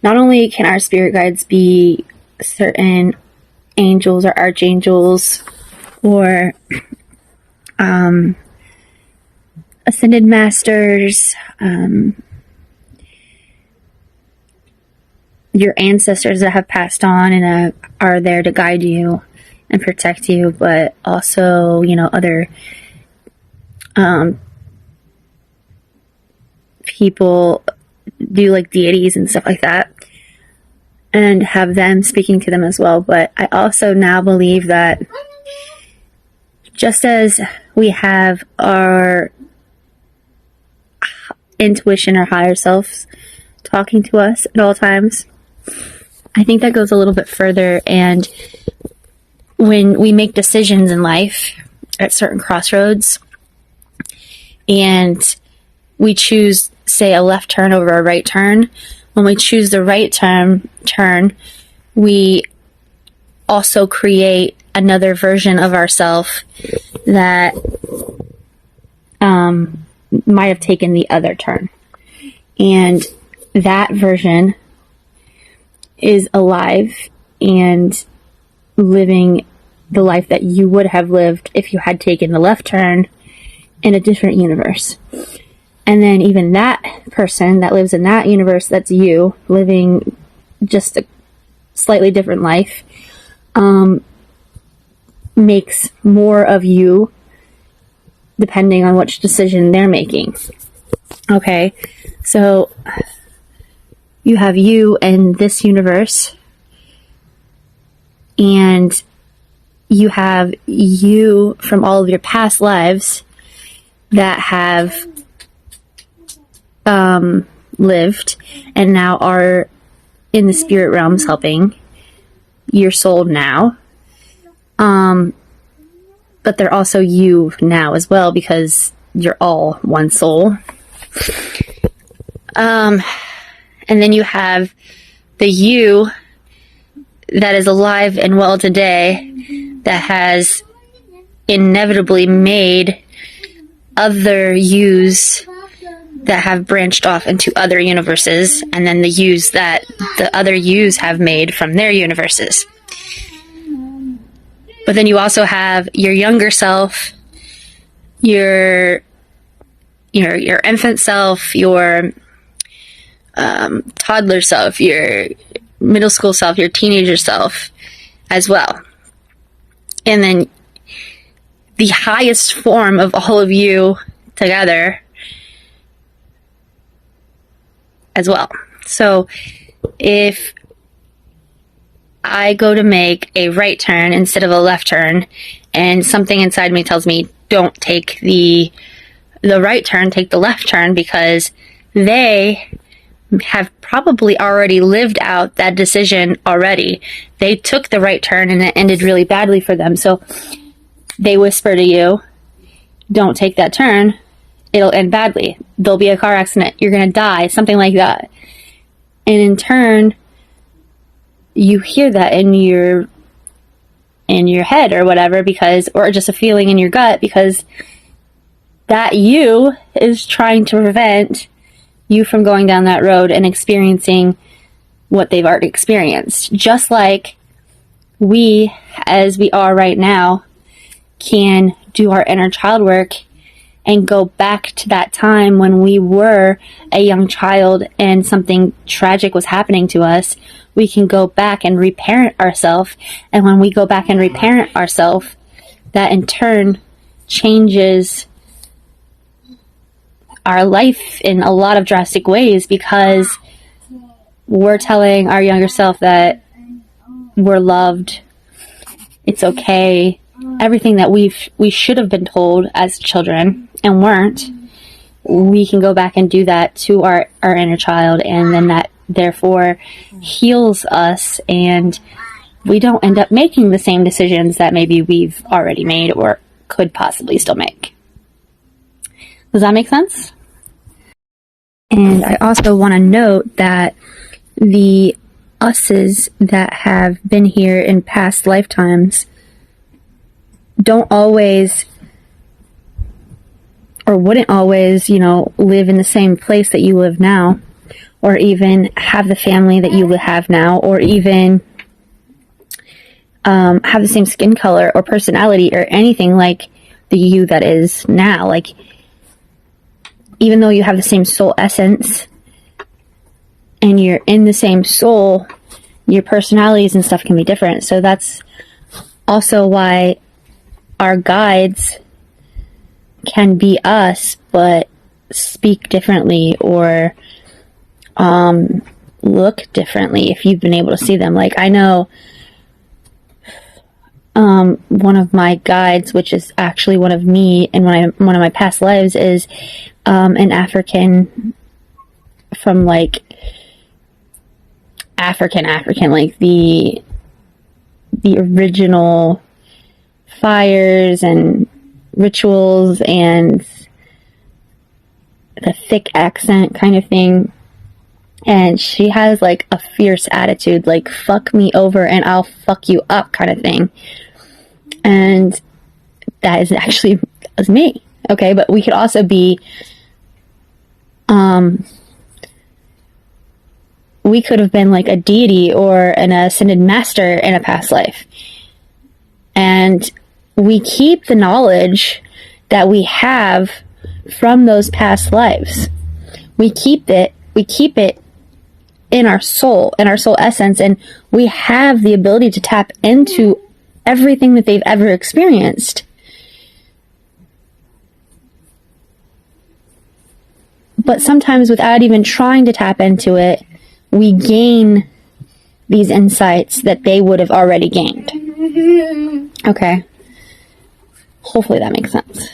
not only can our spirit guides be certain angels or archangels or ascended masters, your ancestors that have passed on and are there to guide you and protect you, but also, other people do like deities and stuff like that, and have them speaking to them as well. But I also now believe that just as we have our intuition, our higher selves talking to us at all times, I think that goes a little bit further. And when we make decisions in life at certain crossroads and we choose, say, a left turn over a right turn, when we choose the right turn, we also create another version of ourselves that might have taken the other turn. And that version is alive and living the life that you would have lived if you had taken the left turn in a different universe. And then even that person that lives in that universe, that's you, living just a slightly different life, makes more of you depending on which decision they're making. Okay, so you have you in this universe, and you have you from all of your past lives that have lived and now are in the spirit realms helping your soul now. But they're also you now as well, because you're all one soul. And then you have the you that is alive and well today, that has inevitably made other yous that have branched off into other universes, and then the yous that the other yous have made from their universes. But then you also have your younger self, your infant self, your toddler self, your middle school self, your teenager self as well. And then the highest form of all of you together as well. So if I go to make a right turn instead of a left turn, and something inside me tells me don't take the right turn, take the left turn, because they have probably already lived out that decision already. They took the right turn and it ended really badly for them. So they whisper to you, don't take that turn, it'll end badly. There'll be a car accident, you're going to die, something like that. And in turn, you hear that in your head or whatever, because, or just a feeling in your gut, because that you is trying to prevent you from going down that road and experiencing what they've already experienced. Just like we, as we are right now, can do our inner child work and go back to that time when we were a young child and something tragic was happening to us. We can go back and reparent ourselves. And when we go back and reparent ourselves, that in turn changes our life in a lot of drastic ways, because we're telling our younger self that we're loved, it's okay, everything that we should have been told as children and weren't. We can go back and do that to our inner child, and then that therefore heals us, and we don't end up making the same decisions that maybe we've already made or could possibly still make. Does that make sense? And I also want to note that the us's that have been here in past lifetimes don't always, or wouldn't always, live in the same place that you live now, or even have the family that you have now, or even have the same skin color or personality or anything like the you that is now. Like, even though you have the same soul essence and you're in the same soul, your personalities and stuff can be different. So that's also why our guides can be us, but speak differently or look differently if you've been able to see them. Like, I know one of my guides, which is actually one of me in one of my past lives, is an African from like African, like the original fires and rituals and the thick accent kind of thing. And she has like a fierce attitude, like fuck me over and I'll fuck you up kind of thing. And that is actually me. Okay, but we could also be we could have been like a deity or an ascended master in a past life. And we keep the knowledge that we have from those past lives. We keep it in our soul essence, and we have the ability to tap into everything that they've ever experienced. But sometimes without even trying to tap into it, we gain these insights that they would have already gained. Okay. Hopefully that makes sense.